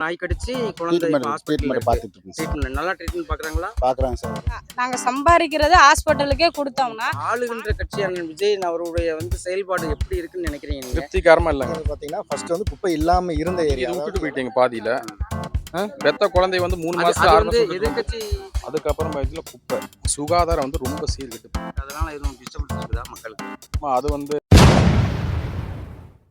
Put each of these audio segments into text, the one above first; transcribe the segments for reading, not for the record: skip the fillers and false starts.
நாய் கடிச்சு குழந்தை ட்ரீட்மெண்ட் ஹாஸ்பிட்டல்ல இருக்கு. பார்த்துட்டு இருக்கேன் சார். ட்ரீட்மெண்ட் நல்லா ட்ரீட்மெண்ட் பார்க்குறாங்களா? பார்க்குறாங்க சார். நாங்க சம்பாதிக்கிறது ஹாஸ்பிட்டலுக்கே கொடுத்தோம்னா ஆளுகின்ற கட்சி அண்ணன் விஜய் அவருடைய செயல்பாடு எப்படி இருக்குன்னு நினைக்கிறீங்க நீங்க? திருப்திகரமா இல்லைங்க. பார்த்தீங்கன்னா ஃபர்ஸ்ட் வந்து குப்பை இல்லாமல் இருந்த ஏரியா விட்டுட்டு போயிட்டீங்க பாதியில. பெத்த குழந்தை வந்து 3 அது மாசத்துல 6 வந்து மாசம் எதிர்கட்சி அதுக்கப்புறம் இதுல குப்பை சுகாதாரம் வந்து ரொம்ப சீர்கெட்டு போகுது. அதனால எதுவும் டிஸ்டர்பன்ஸ் இருக்குதா மக்களுக்கு? அது வந்து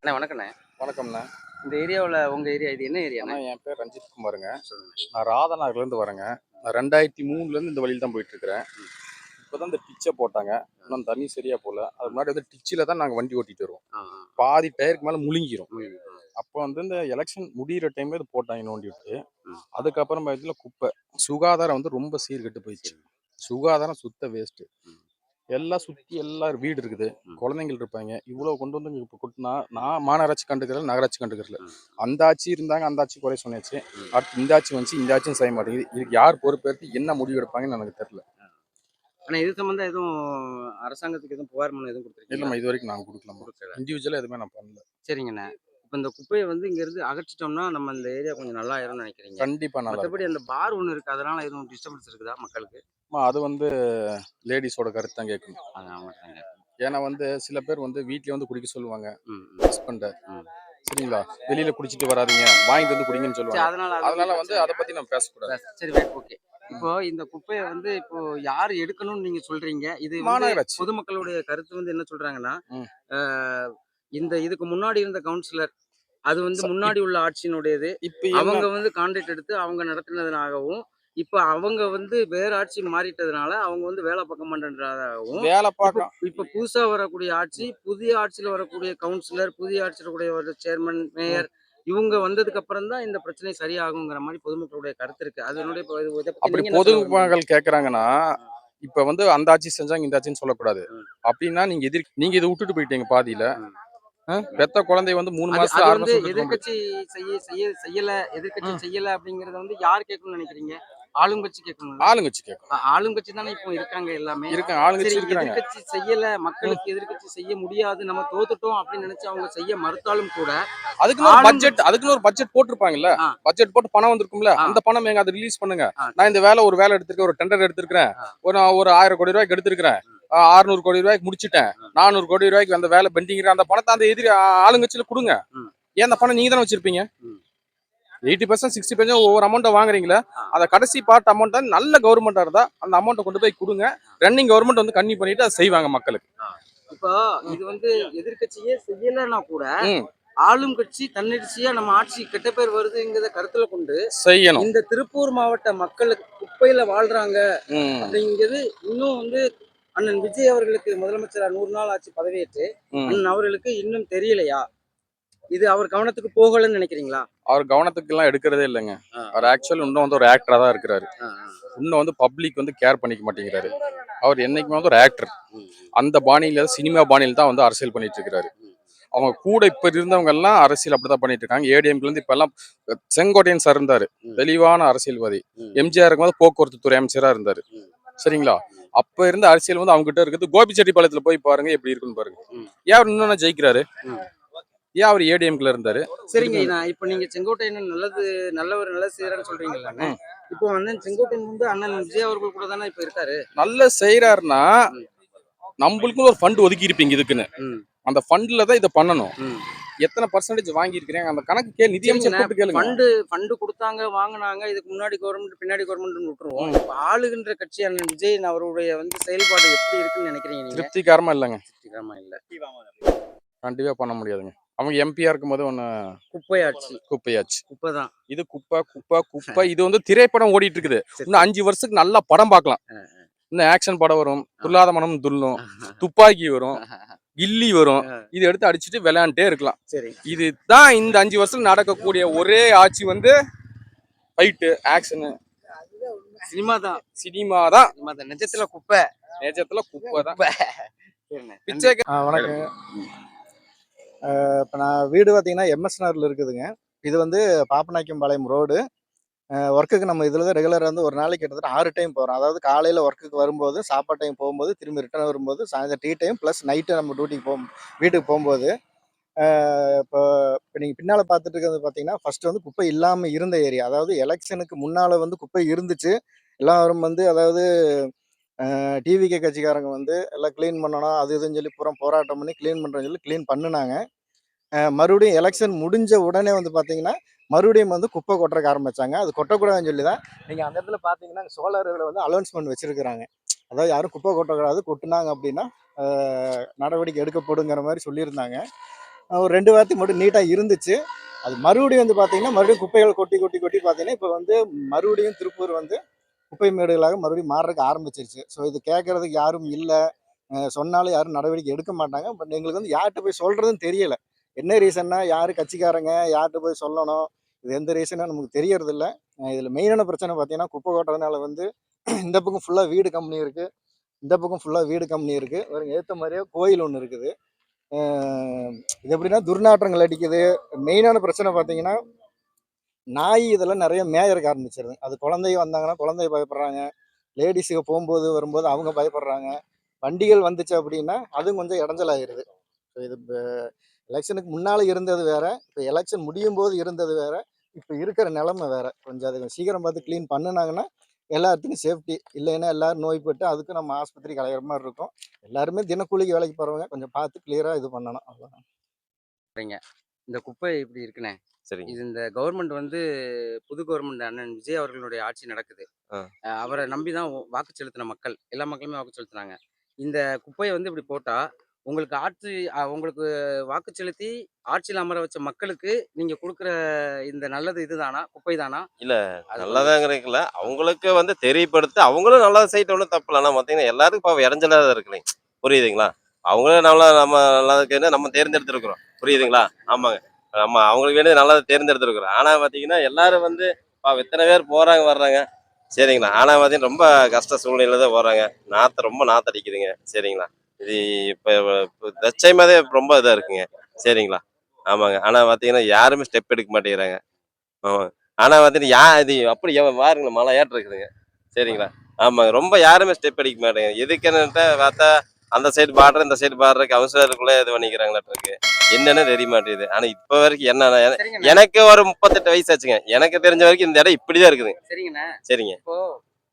அண்ணா வணக்கண்ணே. வணக்கம்ண்ணா. இந்த ஏரியாவில் உங்க ஏரியா இது என்ன ஏரியாண்ணா? என் பேர் ரஞ்சித் குமாருங்க. சொல்லுங்க. நான் ராதாநகர்ல இருந்து வரேங்க. நான் 2003ல இருந்து இந்த வழியில தான் போயிட்டு இருக்கிறேன். இப்பதான் இந்த டிச்சை போட்டாங்க. இன்னும் தண்ணி சரியா போல. அதுக்கு முன்னாடி வந்து டிச்சில தான் நாங்க வண்டி ஓட்டிட்டு வருவோம். பாதி டயருக்கு மேல முழுங்கிரும். அப்போ வந்து இந்த எலெக்ஷன் முடிகிற டைம்ல இது போட்டாங்க நோண்டி விட்டு. அதுக்கப்புறம் இதுல குப்பை சுகாதாரம் வந்து ரொம்ப சீர்கெட்டு போயிடுச்சு. சுகாதாரம் சுத்த வேஸ்ட். எல்லாம் சுத்தி எல்லாரும் வீடு இருக்குது, குழந்தைங்கள் இருப்பாங்க. இவ்வளவு கொண்டு வந்து இப்போ கொட்டினா நான் மாநகராட்சி கண்டுக்கிறேன், நகராட்சி கண்டுக்கிறல. அந்த ஆட்சி இருந்தாங்க, அந்த ஆட்சி குறை சொன்னாச்சு. அடுத்து இந்த ஆட்சி வந்துச்சு, இந்த ஆட்சியும் செய்ய மாட்டேங்குது. இதுக்கு யார் பொறுப்பேற்று என்ன முடிவு எடுப்பாங்கன்னு எனக்கு தெரியல. ஆனால் இது சம்பந்தம் எதுவும் அரசாங்கத்துக்கு எதுவும் புகார் மனு எதுவும் கொடுத்துருக்கீங்க? இல்லைம்மா, இது வரைக்கும் நாங்கள் கொடுக்கல. இண்டிவிஜுவலாக எதுவுமே நான் பண்ணல. சரிங்கண்ணா. இப்போ இந்த குப்பையை இங்கேருந்து அகற்றிட்டோம்னா நம்ம இந்த ஏரியா கொஞ்சம் நல்லா ஆயிரும்னு நினைக்கிறீங்க? கண்டிப்பாக நல்லா. மற்றபடி அந்த பார் ஒன்று இருக்குது, அதனால எதுவும் டிஸ்டர்பன்ஸ் இருக்குதா மக்களுக்கு? அது வந்து லேடிஸோட கருத்து தான் கேட்கணும். ஏன்னா வந்து சில பேர் வந்து வீட்டில் வந்து குடிக்க சொல்லுவாங்க ஹஸ்பண்டை. சரிங்களா, வெளியில குடிச்சிட்டு வராதீங்க, வாங்கிட்டு வந்து குடிங்கன்னு சொல்லுவாங்க. அதனால வந்து அதை பத்தி நம்ம பேசக்கூடாது. சரி, ஓகே. இப்போ இந்த குப்பையை இப்போ யார் எடுக்கணும்னு நீங்க சொல்றீங்க? இது பொதுமக்களுடைய கருத்து என்ன சொல்றாங்கன்னா, இதுக்கு முன்னாடி இருந்த கவுன்சிலர் அது முன்னாடி உள்ள ஆட்சியினுடையது. இப்ப அவங்க கான்ட்ராக்ட் எடுத்து அவங்க நடத்தினதுனாகவும், இப்ப அவங்க வேற ஆட்சி மாறிட்டதுனால அவங்க வேலை பார்க்க மாட்டேன்றதாகவும், இப்ப புதுசா வரக்கூடிய ஆட்சி, புதிய ஆட்சியில வரக்கூடிய கவுன்சிலர், புதிய ஆட்சியில கூடிய ஒரு சேர்மன், மேயர் இவங்க வந்ததுக்கு அப்புறம் தான் இந்த பிரச்சனை சரியாகுங்கிற மாதிரி பொதுமக்களுடைய கருத்து இருக்கு. அதனுடைய அப்படி பொதுமக்கள் கேக்குறாங்கன்னா, இப்ப அந்த ஆட்சி செஞ்சாங்க, இந்த ஆட்சின்னு சொல்லக்கூடாது. அப்படின்னா நீங்க இதை விட்டுட்டு போயிட்டீங்க பாதியில. பெத்த குழந்தை 3 மாசம் 6 மாசம் எதிர்கட்சி செய்யல அப்படிங்கறத யார் கேட்கணும்னு நினைக்கிறீங்க? ஆளுங்கட்சி கேட்கணும். ஆளுங்கட்சி தானே இப்போ இருக்காங்க, எல்லாமே எதிர்கட்சி செய்யல, மக்களுக்கு எதிர்கட்சி செய்ய முடியாது, நம்ம தோத்துட்டோம் அப்படின்னு நினைச்சு அவங்க செய்ய மறுத்தாலும் கூட அதுக்குன்னு ஒரு பட்ஜெட் போட்டிருப்பாங்கல்ல. பட்ஜெட் போட்டு பணம் வந்திருக்கும்ல, அந்த பணம் எங்க அதை ரிலீஸ் பண்ணுங்க. நான் இந்த ஒரு வேலை எடுத்திருக்கேன், ஒரு டெண்டர் எடுத்திருக்கிறேன், ஒரு 1000 கோடி ரூபாய்க்கு எடுத்திருக்கிறேன், 600 கோடி ரூபாய்க்கு முடிச்சுட்டேன், 400 கோடி ரூபாய்க்கு அந்த வேலை பெண்டிங், அந்த பணத்தை அந்த எதிரி ஆளுங்கட்சியில கொடுங்க. ஏன் அந்த பணம் நீங்க தானே வச்சிருப்பீங்க? 80% 60% ஒவ்வொரு அமௌண்ட்டை வாங்குறீங்களா? அந்த கடைசி பார்ட் அமௌண்ட் தான் நல்ல கவர்மெண்டா இருந்தா அந்த அமௌண்ட்டை கொண்டு போய் கொடுங்க. ரன்னிங் கவர்மெண்ட் கண்ணி பண்ணிட்டு அதை செய்வாங்க மக்களுக்கு. இப்போ இது எதிர்கட்சியே செய்யலன்னா கூட ஆளும் கட்சி தன்னெழுச்சியா நம்ம ஆட்சி கெட்ட பேர் வருதுங்கிறத கருத்துல கொண்டு செய்யணும். இந்த திருப்பூர் மாவட்ட மக்களுக்கு குப்பையில வாழ்றாங்க அப்படிங்கிறது இன்னும் அண்ணன் விஜய் அவர்களுக்கு முதலமைச்சரா 100 நாள் ஆட்சி பதவியேற்று அண்ணன் அவர்களுக்கு இன்னும் தெரியலையா? இது அவர் கவனத்துக்கு போகலன்னு நினைக்கிறீங்களா? அவர் கவனத்துக்கு எல்லாம் எடுக்கிறதே இல்லைங்க. அவர் ஆக்சுவலி இன்னும் ஒரு ஆக்டரா தான் இருக்கிறாரு. இன்னும் பப்ளிக் கேர் பண்ணிக்க மாட்டேங்கிறாரு. அவர் என்னைக்குமே ஒரு ஆக்டர். அந்த பாணியில சினிமா பாணியில தான் அரசியல் பண்ணிட்டு இருக்கிறாரு. அவங்க கூட இப்ப இருந்தவங்க எல்லாம் அரசியல் அப்படிதான் பண்ணிட்டு இருக்காங்க. ஏடிஎம்ல இருந்து இப்ப எல்லாம் செங்கோட்டையன் சார் இருந்தாரு, தெளிவான அரசியல்வாதி. எம்ஜிஆர் இருக்கும்போது போக்குவரத்து துறை அமைச்சரா இருந்தாரு. சரிங்களா, அப்ப இருந்த அரசியல் அவங்க கிட்ட இருக்குது. கோபிச்செட்டிப்பாளையத்துல போய் பாருங்க எப்படி இருக்குன்னு பாருங்க. ஏன் இன்னும் ஜெயிக்கிறாரு? ஏன் அவர் ஏடிஎம்ல இருந்தாரு? சரிங்க, இப்ப நீங்க செங்கோட்டையன் நல்லவர் நல்ல செய்யறான்னு சொல்றீங்கல்ல. இப்போ செங்கோட்டையன் அண்ணன் விஜய் அவர்கள் கூட தானே இப்ப இருக்காரு. நல்ல செய்யறாருன்னா நம்மளுக்கும் ஒரு ஃபண்ட் ஒதுக்கி இருப்பீங்க இதுக்குன்னு. அந்த ஃபண்ட்ல தான் இதை பண்ணணும். எத்தனை பர்சன்டேஜ் வாங்கி இருக்கிறாங்க அந்த கணக்கு நிதியமைச்சர் கூப்பிட்டு கேளுங்க. ஃபண்ட் கொடுத்தாங்க, வாங்கினாங்க. இதுக்கு முன்னாடி கவர்மெண்ட் பின்னாடி கவர்மெண்ட் விட்டுருவோம். இப்ப ஆளுகின்ற கட்சி அண்ணன் விஜய் அவருடைய செயல்பாடு எப்படி இருக்குன்னு நினைக்கிறீங்க? திருப்திகரமா இல்லைங்க. திருப்திகரமா இல்ல, கண்டிப்பா பண்ண முடியாதுங்க. அவங்க எம்பியா இருக்கும்போது குப்பையாச்சு. குப்பைதான் இது. குப்பை இது திரைப்படம் ஓடிட்டு இருக்குது. இன்னும் 5 வருஷத்துக்கு நல்லா படம் பார்க்கலாம். இன்னும் ஆக்ஷன் படம் வரும், துல்லாத மனம் துள்ளும், துப்பாக்கி வரும், கில்லி வரும். இது எடுத்து அடிச்சுட்டு விளையாண்டே இருக்கலாம். இதுதான் இந்த 5 வருஷம் நடக்கக்கூடிய ஒரே ஆட்சி. ஃபைட்டு, ஆக்ஷனு, சினிமா தான். நிஜத்துல குப்பை தான். பிச்சை. வணக்கம். இப்போ நான் வீடு பார்த்தீங்கன்னா எம்எஸ் நகரில் இருக்குதுங்க. இது பாப்பநாயக்கம்பாளையம் ரோடு. ஒர்க்குக்கு நம்ம இதில் தான் ரெகுலராக ஒரு நாளைக்கு கிட்டத்தட்ட 6 டைம் போகிறோம். அதாவது காலையில் ஒர்க்குக்கு வரும்போது, சாப்பாடு டைம் போகும்போது, திரும்பி ரிட்டர்ன் வரும்போது, சாயந்தரம் டீ டைம் ப்ளஸ் நைட்டு நம்ம வீட்டுக்கு போகும்போது இப்போ இப்போ நீங்கள் பின்னால் பார்த்துட்டு இருக்கிறது பார்த்தீங்கன்னா ஃபர்ஸ்ட் வந்து குப்பை இல்லாமல் இருந்த ஏரியா. அதாவது எலெக்ஷனுக்கு முன்னால் வந்து குப்பை இருந்துச்சு. எல்லாரும் வந்து அதாவது டிவிகே கட்சிக்காரங்க வந்து எல்லாம் க்ளீன் பண்ணணும் அது இதுன்னு சொல்லி பூரா போராட்டம் பண்ணி க்ளீன் பண்ணுறேன்னு சொல்லி க்ளீன் பண்ணுனாங்க. மறுபடியும் எலெக்ஷன் முடிஞ்ச உடனே வந்து பார்த்தீங்கன்னா, மறுபடியும் வந்து குப்பை கொட்டுறக்கு ஆரம்பிச்சாங்க. அது கொட்டக்கூடாதுன்னு சொல்லி தான் நீங்க அந்த இடத்துல பார்த்தீங்கன்னா, சோலார் இதில வந்து அலௌன்ஸ்மென்ட் வச்சிருக்கிறாங்க. அதாவது யாரும் குப்பை கொட்டக்கூடாது. கொட்டுனாங்க அப்படின்னா, நடவடிக்கை எடுக்கப்படுங்கிற மாரி சொல்லியிருந்தாங்க. ஒரு 2 வார்த்தை மட்டும் நீட்டா இருந்துச்சு. அது மறுபடியும் வந்து பார்த்தீங்கன்னா, மறுபடியும் குப்பைகள் கொட்டி, கொட்டி, கொட்டி பார்த்தீங்கன்னா, இப்ப வந்து மறுபடியும் திருப்பூர் வந்து குப்பை மேடுகளாக மறுபடியும் மாறுறதுக்கு ஆரம்பிச்சிருச்சு. ஸோ இது கேட்கறதுக்கு யாரும் இல்ல. சொன்னாலும் யாரும் நடவடிக்கை எடுக்க மாட்டாங்க. பட் எங்களுக்கு வந்து யார்ட்ட போய் சொல்றதுன்னு தெரியல. என்ன ரீசன்னா, யாரு கட்சிக்காரங்க, யார்ட்ட போய் சொல்லணும்? இது எந்த ரீசனும் நமக்கு தெரியறதில்ல. இதுல மெயினான பிரச்சனை பார்த்தீங்கன்னா, குப்பை கொட்டுறதுனால வந்து இந்த பக்கம் ஃபுல்லா வீடு கம்பெனி இருக்கு. இந்த பக்கம் ஃபுல்லா வீடு கம்பெனி இருக்கு. பாருங்க ஏத்த மாரியே கோயில் ஒண்ணு இருக்குது. அ இது எப்படின்னா துர்நாற்றங்கள் அடிக்குது. மெயினான பிரச்சனை பார்த்தீங்கன்னா, நாய் இதெல்லாம் நெறைய மேயறக்கு ஆரம்பிச்சிருது. அது குழந்தை வந்தாங்கன்னா, குழந்தை பயப்படுறாங்க. லேடீஸுக போம்போது, வரும்போது அவங்க பயப்படுறாங்க. வண்டிகள் வந்துச்சு அப்படின்னா, அதுவும் கொஞ்சம் இடைஞ்சலாயிருது. ஸோ இது எலெக்ஷனுக்கு முன்னால இருந்தது வேற. இப்ப எலெக்ஷன் முடியும்போது இருந்தது வேற. இப்ப இருக்கிற நிலைமை வேற. கொஞ்சம் அத சீக்கிரம் பார்த்து கிளீன் பண்ணுனாங்கன்னா, எல்லாத்துக்கும் சேஃப்டி. இல்லைன்னா எல்லாரும் நோய்பட்டு அதுக்கு நம்ம ஆஸ்பத்திரிக்கு அலையிற மாரி இருக்கும். எல்லாருமே தினக்கூலிக்கு வேலைக்கு போறவங்க. கொஞ்சம் பார்த்து கிளியரா இது பண்ணணும். அவ்வளோதான். சரிங்க. இந்த குப்பை இப்படி இருக்குண்ணே. சரிங்க. இது இந்த கவர்மெண்ட் வந்து புது கவர்மெண்ட் அண்ணன் விஜய் அவர்களுடைய ஆட்சி நடக்குது. ஆ. அவர நம்பி தான் வாக்கு செலுத்தின மக்கள். எல்லா மக்களுமே வாக்கு செலுத்துனாங்க. இந்த குப்பைய வந்து இப்படி போட்டா, உங்களுக்கு உங்களுக்கு வாக்கு செலுத்தி ஆட்சியில அமர வச்ச மக்களுக்கு நீங்க குடுக்குற இந்த நல்லது இதுதானா? குப்பை தானா? இல்ல அது கொஞ்சம் நல்லதாங்கிறதுக்கு அவங்களுக்கு வந்து தெரியப்படுத்த அவங்களும் நல்லா செய்யட்டு ஒண்ணும் தப்பு இல்ல. ஆனா பார்த்தீங்கன்னா, எல்லாத்துக்கும் பாவம் இடைஞ்சலா தான் இருக்குல்லைங்க. புரியுதுங்களா? அவங்களும் நம்ம நல்லதுக்குன்னு நம்ம தேர்ந்தெடுத்திருக்கிறோம். புரியுதுங்களா? ஆமாங்க. ஆமா. அவங்களுக்கு வேண்டியது நல்லத தேர்ந்தெடுத்திருக்கிறோம். ஆனா பார்த்தீங்கன்னா, எல்லாரும் வந்து பாவம் எத்தன பேர் போறாங்க, வர்றாங்க. சரிங்களா? ஆனா பார்த்தீங்கன்னா, ரொம்ப கஷ்ட சூழ்நிலையில தான் போறாங்க. ரொம்ப நாத்தடிக்குதுங்க. சரிங்களா? இது இப்ப இப்ப தற்சயமாவே ரொம்ப இதா இருக்குங்க. சரிங்களா? ஆமாங்க. ஆனா பார்த்தீங்கன்னா, யாருமே ஸ்டெப் எடுக்க மாட்டேங்கிறாங்க. ஆமா. ஆனா வந்துட்டு இது அப்படி பாருங்களேன் மலை ஏற்றம் இருக்குதுங்க. சரிங்களா? ஆமாங்க. ரொம்ப யாருமே ஸ்டெப் அடிக்க மாட்டேங்குது. எதுக்குன்னுட்டு பார்த்தா, அந்த சைடு பார்டர், இந்த சைடு பார்டருக்கு அவசரத்துக்குள்ள இது பண்ணிக்கிறாங்களாட்டுருக்கு. என்னன்னு தெரிய மாட்டேங்குது. ஆனா இப்ப வரைக்கும் என்னன்னா சரிங்கண்ணே. எனக்கு ஒரு 38 வயசு ஆச்சுங்க. எனக்கு தெரிஞ்ச வரைக்கும் இந்த இடம் இப்படிதான் இருக்குதுங்க. சரிங்கண்ணே. சரிங்க. இப்போ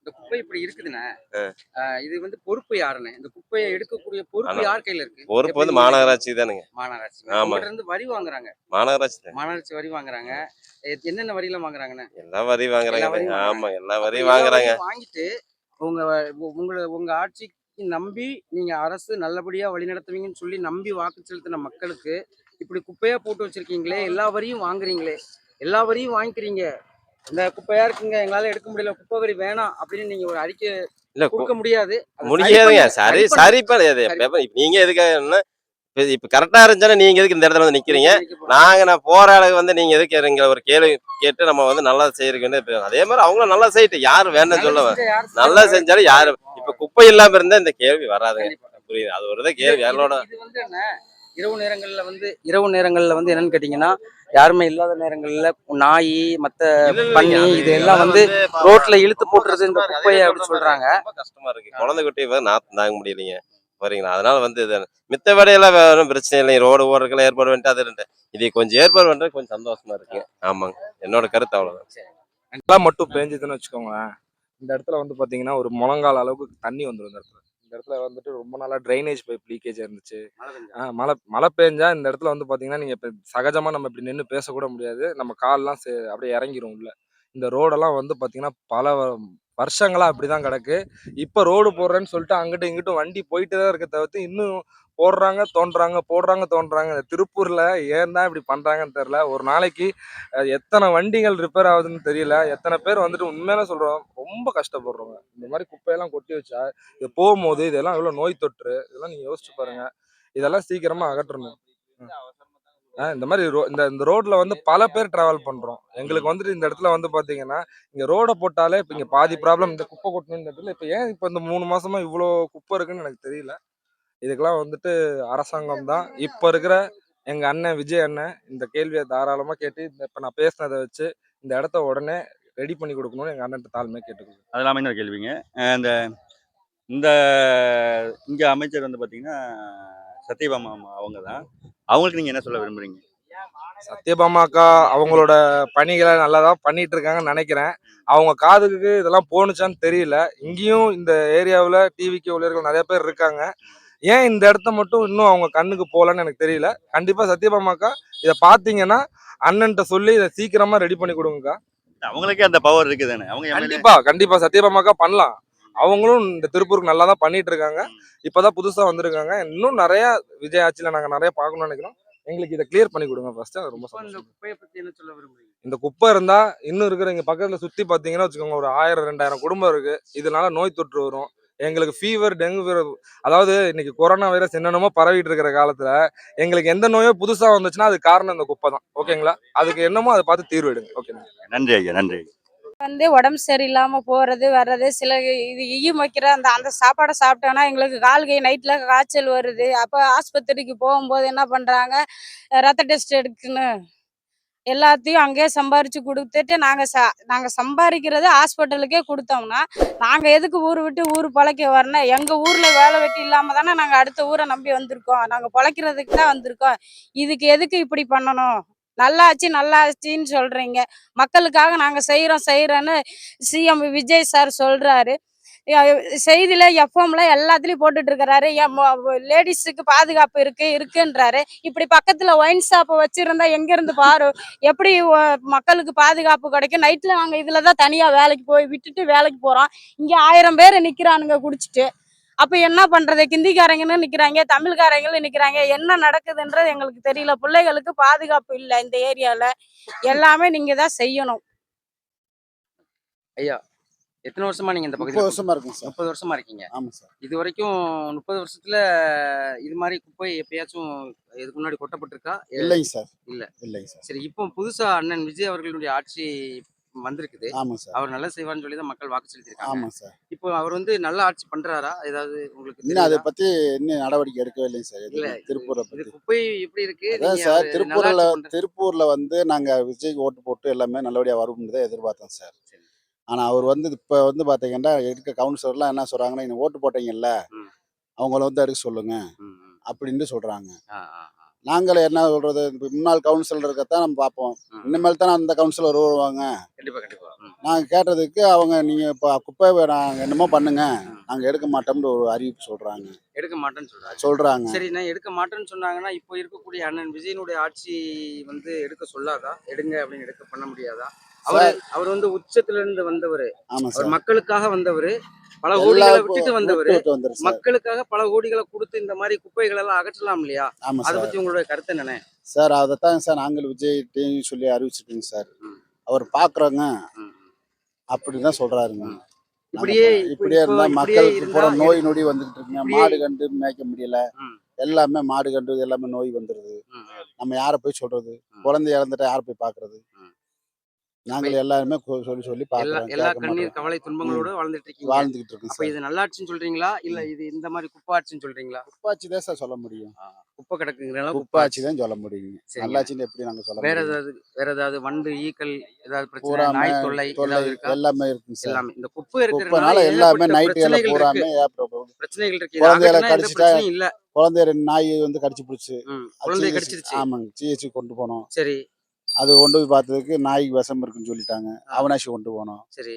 இந்த குப்பை இப்படி இருக்குதுண்ணே. அ. இது வந்து பொறுப்பு யாருண்ணே? இந்த குப்பைய எடுக்கக்கூடிய பொறுப்பு ஆனா யார் கையில இருக்கு? பொறுப்பு எப்படி வந்து நீங்க நினைக்கிறீங்க? மாநகராட்சி தானுங்க. மாநகராட்சி. ஆமாங்க. உங்கள்ட்ட இருந்து வரி வாங்குறாங்க. மாநகராட்சி தான். மாநகராட்சி வரி வாங்குறாங்க. என்னென்ன வரிலாம் வாங்குறாங்கண்ணே? எல்லா வரியும் எல்லா வாங்குறாங்கண்ணே. வரியும் வாங்குறாங்க. ஆமா. எல்லா அப்படி வரியும் எல்லா வாங்குறாங்க. வரியும் வாங்கிட்டு, உங்க உங்க ஆட்சிக்கு நம்பி நீங்க அரசு நல்லபடியா வழிநடத்துவீங்கன்னு சொல்லி நம்பி வாக்கு செலுத்தின மக்களுக்கு, இப்படி குப்பையா போட்டு வச்சிருக்கீங்களே, எல்லா வரியும் வாங்குறீங்களே, எல்லா வரியும் வாங்கிக்கிறீங்க. இந்த குப்பையா இருக்குங்க, எங்களால எடுக்க முடியல, குப்பை வரி வேணாம் அப்படின்னு நீங்க ஒரு அறிக்கை இல்ல குடுக்க முடியாது. அத சரி முடியாதுங்க. பண்ணுங்க. சரி சரி பண்ணுங்க. சரி பண்ணது. சரி நீங்க எதுக்காகன்னா இப்ப கரெக்டா இருந்துச்சுன்னா நீங்க எதுக்கு இந்த இடத்துல வந்து நிக்கிறீங்க? நிக்க நிக்க போறாங்க. நான் போற ஆளுக்கு வந்து நீங்க எதுக்கு எங்கள ஒரு கேள்வி கேட்டு நம்ம வந்து நல்லா செய்யறதுக்கு அதே மாதிரி அவங்களும் நல்லா செய்யட்டும். யாரு வேண்டாம்னு நல்லது சொல்ல செஞ்சா யார் நல்லா செஞ்சாலும் செஞ்சாலும் யாரு இப்ப குப்பை இல்லாம இருந்தா இந்த கேள்வி வராதுங்க. கண்டிப்பா. புரியுது. அது ஒரு இது கேள்வி இது யாரோட இது வந்து என்ன இரவு நேரங்கள்ல வந்து என்னன்னு கேட்டீங்கன்னா, யாருமே இல்லாத நேரங்கள்ல நாய், மத்த இல்ல இல்லைங்க. பன்னி அது இது எல்லாம் இதெல்லாம் வந்து வந்து ரோட்ல இழுத்து ரொம்ப போட்டுருது இந்த கஷ்டமா இருக்கு. குப்பைய அதுவே அப்படி சொல்ற மாதிரி சொல்றாங்க. ரொம்ப கஷ்டமா இருக்கு. குழந்தை குட்டி நாத்தம் தாங்க முடியலைங்க. சரிங்களா? அதனால வந்து இது மித்த வேலையெல்லாம் வேற பிரச்சனை இல்லை. ரோடு ஓடுறதுக்கெல்லாம் ஏற்பாடு பண்ணிட்டு அது ரெண்டு இது கொஞ்சம் ஏற்பாடு பண்றது கொஞ்சம் சந்தோஷமா இருக்குங்க. ஆமாங்க. என்னோட கருத்து அவ்வளவுதான். மழை மட்டும் பேஞ்சுதுன்னு வச்சுக்கோங்களேன். இந்த இடத்துல வந்து பார்த்தீங்கன்னா, ஒரு முழங்கால் அளவுக்கு தண்ணி வந்துரும் இந்த இடத்துல. இந்த இடத்துல வந்துட்டு ரொம்ப நாளா ட்ரைனேஜ் பைப் லீக்கேஜ் இருந்துச்சு. மழை பெஞ்சா. மழை மழை பேஞ்சா இந்த இடத்துல வந்து பார்த்தீங்கன்னா, நீங்க இப்ப சகஜமா நம்ம இப்படி நின்னு பேசக்கூட முடியாது. நம்ம கால்லாம் அப்படியே இறங்கிரும் உள்ள. இந்த ரோடெல்லாம் வந்து பார்த்தீங்கன்னா, பல வருஷங்களா அப்படிதான் கிடக்கு. இப்ப ரோடு போடுறேன்னு சொல்லிட்டு அங்கிட்டும் இங்கிட்டும் வண்டி போயிட்டு தான் இருக்க தவிர்த்து, இன்னும் போடுறாங்க, தோண்டுறாங்க, போடுறாங்க, தோண்டுறாங்க. இந்த திருப்பூர்ல ஏன் தான் இப்படி பண்றாங்கன்னு தெரியல. ஒரு நாளைக்கு எத்தனை வண்டிகள் ரிப்பேர் ஆகுதுன்னு தெரியல. எத்தனை பேர் வந்துட்டு உண்மையிலே சொல்றோம், ரொம்ப கஷ்டப்படுறோங்க. இந்த மாரி குப்பையெல்லாம் கொட்டி வச்சா, இது போம்போது இதெல்லாம் எவ்வளோ நோய் தொற்று. இதெல்லாம் நீங்க யோசிச்சு பாருங்க. இதெல்லாம் சீக்கிரமா அகற்றணும். ம். இந்த மாரி இந்த ரோட்ல வந்து பல பேர் டிராவல் பண்றோம். எங்களுக்கு வந்துட்டு இந்த இடத்துல வந்து பார்த்தீங்கன்னா, இங்க ரோட போட்டாலே இப்ப இங்க பாதி ப்ராப்ளம் இந்த குப்பை கொட்டணும் இந்த இடத்துல. இப்ப ஏன் இப்ப இந்த 3 மாசமா இவ்ளோ குப்பை இருக்குன்னு எனக்கு தெரியல. இதுக்கெல்லாம் வந்துட்டு அரசாங்கம் தான் இப்ப இருக்கிற எங்க அண்ணன் விஜய் அண்ணன் இந்த கேள்விய தாராளமா கேட்டு, இப்ப நான் பேசினத வச்சு இந்த இடத்த உடனே ரெடி பண்ணி குடுக்கணும்னு எங்க அண்ணன்ட்ட தாழ்மையா கேட்டுக்கிறேன். அது இல்லாம இன்னொரு கேள்விங்க. இந்த இந்த இங்க அமைச்சர் வந்து பார்த்தீங்கன்னா, சத்யபாமா அவங்க தான். அவங்களுக்கு நீங்க என்ன சொல்ல விரும்புறீங்க? சத்யபாமாக்கா அவங்களோட பணிகளை நல்லா தான் பண்ணிட்டு இருக்காங்கன்னு நினைக்கிறேன். அவங்க காதுக்கு இதெல்லாம் போணுச்சான்னு தெரியல. இங்கேயும் இந்த ஏரியாவில் டிவிக்கு ஊழியர்கள் நிறைய பேர் இருக்காங்க. ஏன் இந்த இடத்த மட்டும் இன்னும் அவங்க கண்ணுக்கு போகலன்னு எனக்கு தெரியல. கண்டிப்பா சத்யபாமாக்கா இதை பார்த்தீங்கன்னா அண்ணன்ட்ட சொல்லி இதை சீக்கிரமா ரெடி பண்ணி கொடுங்கக்கா. அவங்களுக்கே அந்த பவர் இருக்குதானே? அவங்க எம்எல்ஏ. கண்டிப்பா கண்டிப்பா சத்யபாமாக்கா பண்ணலாம். அவங்களும் இந்த திருப்பூருக்கு நல்லா தான் பண்ணிட்டு இருக்காங்க. இப்பதான் புதுசா வந்திருக்காங்க. இன்னும் நிறைய விஜய் ஆட்சியில நாங்க நிறைய பார்க்கணும்னு நினைக்கிறோம். எங்களுக்கு இதை கிளியர் பண்ணி கொடுங்க ஃபர்ஸ்ட். அது ரொம்ப இப்போ இந்த சந்தோஷம். குப்பையை பத்தி என்ன சொல்ல விரும்புறீங்க? இந்த குப்பை இருந்தா இன்னும் இருக்கிற இங்க பக்கத்துல சுத்தி பாத்தீங்கன்னா வச்சுக்கோங்க, ஒரு 1000 2000 குடும்பம் இருக்கு. இதனால நோய் தொற்று வரும். எங்களுக்கு ஃபீவர், டெங்கு ஃபீவர், அதாவது இன்னைக்கு கொரோனா வைரஸ் என்னென்னமோ பரவிட்டு இருக்கிற காலத்துல எங்களுக்கு எந்த நோயோ புதுசா வந்துச்சுன்னா அது காரணம் இந்த குப்பை தான். ஓகேங்களா? அதுக்கு என்னமோ அதை பார்த்து தீர்வு எடுங்க. ஓகேங்களா? நன்றி ஐயா, நன்றி. உடம்பு சரியில்லாம போறது வர்றது, சில இது ஈயம் வைக்கிற அந்த அந்த சாப்பாடை சாப்பிட்டோன்னா எங்களுக்கு கால் கை நைட்ல காய்ச்சல் வருது. அப்ப ஆஸ்பத்திரிக்கு போகும்போது என்ன பண்றாங்க, ரத்த டெஸ்ட் எடுக்கணும், எல்லாத்தையும் அங்கேயே சம்பாரிச்சு கொடுத்துட்டு நாங்க சம்பாதிக்கிறது ஹாஸ்பிட்டலுக்கே கொடுத்தோம்னா நாங்க எதுக்கு ஊர் விட்டு ஊர் பொழைக்க வரணும்? எங்க ஊர்ல வேலை வெட்டி இல்லாம தானே நாங்க அடுத்த ஊரை நம்பி வந்திருக்கோம். நாங்க பொழைக்கிறதுக்கு தான் வந்திருக்கோம். இதுக்கு எதுக்கு இப்படி பண்ணணும்? நல்லாச்சு நல்லாச்சுன்னு சொல்றீங்க. மக்களுக்காக நாங்க செய்யறோன்னு சிஎம் விஜய் சார் சொல்றாரு. செய்தியில எஃப்எம்ல எல்லாத்துலயும் போட்டுட்டு இருக்கிறாரு. லேடிஸுக்கு பாதுகாப்பு இருக்குன்றாரு. இப்படி பக்கத்துல ஒயின் ஷாப் வச்சிருந்தா எங்க இருந்து பாரு எப்படி மக்களுக்கு பாதுகாப்பு கிடைக்கும்? நைட்ல நாங்க இதுலதான் தனியா வேலைக்கு போய் விட்டுட்டு வேலைக்கு போறோம். இங்க 1000 பேர் நிக்கிறானுங்க குடிச்சிட்டு. அப்ப என்ன பண்றது? கிந்திக்காரங்கன்னு நிக்கிறாங்க, தமிழ்காரங்களும் நிக்கிறாங்க. என்ன நடக்குதுன்றது எங்களுக்கு தெரியல. பிள்ளைகளுக்கு பாதுகாப்பு இல்ல இந்த ஏரியால. எல்லாமே நீங்க தான் செய்யணும். ஐயா, எத்தனை வருஷமா நீங்க இந்த 30 பகுதியில் வருஷமா இருக்குங்க சார். 30 வருஷமா இருக்கீங்க? ஆமா சார். இது வரைக்கும் 30 வருஷத்துல இது மாதிரி குப்பை எப்பயாச்சும் இதுக்கு முன்னாடி கொட்டப்பட்டிருக்கா? இல்லைங்க சார். இல்ல. இல்லைங்க சார். சரி, இப்போ புதுசா அண்ணன் விஜய் அவர்களுடைய ஆட்சி வந்திருக்குது. ஆமா சார். அவர் நல்லா செய்வார்னு சொல்லி தான் மக்கள் வாக்கு செலுத்திருக்காங்க. ஆமா சார். இப்போ அவர் வந்து நல்ல ஆட்சி பண்றாரா? ஏதாவது உங்களுக்கு இன்னும் அதை தெரியுதா? பத்தி இன்னும் நடவடிக்கை எடுக்கவே இல்லைங்க சார். இல்ல, திருப்பூரை இது பத்தி. குப்பை எப்படி இருக்கு? அதான் நீங்க சார், அவரு நல்லாட்சி பண்ற திருப்பூர்ல வந்து நாங்க விஜய்க்கு ஓட்டு போட்டு எல்லாமே நல்லபடியா வரும்னு தான் எதிர்பார்த்தோம் சார். சரி. ஆனா அவர் வந்து இப்ப வந்து பாத்தீங்கன்னா இருக்க கவுன்சிலர்லாம் என்ன சொல்றாங்கன்னா, நீங்க ஓட்டு போட்டீங்கல்ல, ம். அவங்கள வந்து எடுக்க சொல்லுங்க ம், ம். அப்படின்னு சொல்றாங்க. ஆ, ஆ, ஆ. நாங்களே என்ன சொல்றது, இப்ப முன்னாள் கவுன்சிலர் இருக்கத்தான் நம்ம பார்ப்போம். ம். இனிமேல் தானே அந்த கவுன்சிலர் வருவாங்க. கண்டிப்பா கண்டிப்பா. ம். நாங்க கேட்டதுக்கு அவங்க நீங்க இப்ப குப்பை நாங்க என்னமோ பண்ணுங்க, ம். நாங்க எடுக்க மாட்டோம்னு ஒரு அறிவிப்பு சொல்றாங்க. எடுக்க மாட்டேன்னு சொல்றாங்க. சொல்றாங்க. சரி, நான் எடுக்க மாட்டேன்னு சொன்னாங்கன்னா இப்போ இருக்கக்கூடிய அண்ணன் விஜயனுடைய ஆட்சி வந்து எடுக்க சொல்லாதா? எடுங்க அப்படின்னு எடுக்க பண்ண முடியாதா? அவர் வந்து உச்சத்துல இருந்து வந்தவர். ஆமா அவர் சார். மக்களுக்காக வந்தவர். பல கோடிகளை விட்டுட்டு வந்தவர். விட்டு வந்துரு சார். மக்களுக்காக பல கோடிகளை கொடுத்து இந்த மாதிரி குப்பைகள் எல்லாம் அகற்றலாம் இல்லையா? ஆமா அதை சார். பத்தி உங்களுடைய கருத்து என்னண்ணே? சார் அதைத்தான் சார் நாங்கள் விஜய் டிவி சொல்லி அறிவிச்சிருக்கோங்க சார். ம். அவர் பாக்குறோங்க ம். அப்படின்னு தான் சொல்றாருங்க. ம். இப்படியே இப்படியே இருந்தா மக்களுக்கு பூரா நோய் நொடி வந்துட்டு இருக்குங்க. இப்படியே மாடு கண்டு மேய்க்க முடியல. ம். எல்லாமே மாடு கண்டு எல்லாமே நோய் வந்துருது. ம். நம்ம யாரை போய் சொல்றது? ம். குழந்தை இறந்துட்டா யாரை போய் பாக்குறது? ம். நாங்கள் எல்லாருமே சொல்லி பாக்குறோம், எல்லா கேட்க கண்ணீர் மாட்டோம். கவலை துன்பங்களோட வாழ்ந்துட்டு இருக்கீங்க. வாழ்ந்துகிட்டு இருக்கோம் அப்ப சார். இது நல்லாட்சின்னு சொல்றீங்களா? இல்ல இது இந்த மாதிரி குப்பாட்சின்னு சொல்றீங்களா? குப்பாச்சி தான் சார் சொல்ல முடியும். குப்பை கிடக்குங்கிறனால குப்பாச்சி தான் சொல்ல முடியுங்க. சரிங்க. நல்லாச்சின்னு எப்படி நாங்க சொல்ல வேற முடியும்? ஏதாவது வண்டு, ஈக்கள், ஏதாவது பிரச்சனை, பூராமே நாய் தொல்லை ஏதாவது இருக்கா? எல்லாமே இருக்குங்க சார். எல்லாமே இந்த குப்பை இருக்கிறதுனால குப்பைனால எல்லாமே ஏகப்பட்ட நைட்டுகளை பிரச்சனைகள் பூராமே இருக்கு. பிரச்சனைகள் இருக்கு. இது குழந்தைகளை அகற்றினா எந்த கடிச்சிட்டா பிரச்சனையும் இல்ல. குழந்தைய 2 நாய் வந்து கடிச்சு பிடிச்சு குழந்தைய கடிச்சிருச்சு. ஆமாங்க, ஜிஹெச் கொண்டு போனோம். சரி அது கொண்டு போய் பார்த்ததுக்கு நாய்க்கு விஷம் இருக்குன்னு சொல்லிட்டாங்க. அவனாசி கொண்டு போனோம். சரி.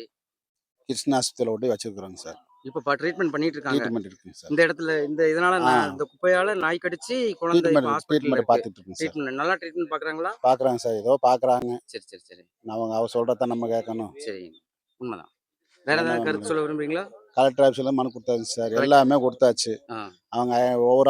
கிருஷ்ணா ஆஸ்பத்திரியில் கொண்டு போய் வச்சிருக்கிறோங்க சார். இப்ப ட்ரீட்மெண்ட் பண்ணிட்டு இருக்காங்க. ட்ரீட்மெண்ட் இருக்குங்க சார். இந்த இடத்துல இதனால இந்த குப்பையால நாய் கடிச்சு குழந்தை இப்ப ஹாஸ்பிட்டல்ல ட்ரீட்மெண்ட் இருக்கு. பார்த்துட்டு இருக்குங்க சார். ட்ரீட்மெண்ட் நல்லா ட்ரீட்மெண்ட் பாக்குறாங்களா? பார்க்குறாங்க சார், ஏதோ பார்க்குறாங்க. சரி சரி சரி. அவர் சொல்கிறத நம்ம கேட்கணும். சரி, உண்மைதான். வேற ஏதாவது கருத்து சொல்ல விரும்புறீங்களா? கலெக்டர் ஆஃபீஸில் மனு கொடுத்தாச்சு சார். எல்லாமே கொடுத்தாச்சு. அவங்க ஒவ்வொரு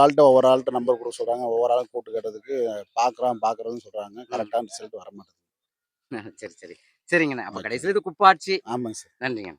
ஆள்கிட்ட நம்பர் கொடுக்க சொல்கிறாங்க. ஒவ்வொரு ஆளும் கூப்பிட்டு கேட்டதுக்கு பார்க்குறதுன்னு சொல்கிறாங்க. கரெக்டான ரிசல்ட் வர மாட்டேங்குது. சரி சரி. சரிங்கண்ணா. அப்ப கடைசியில் இது குப்பாட்சி. ஆமாங்க சார். நன்றிங்க.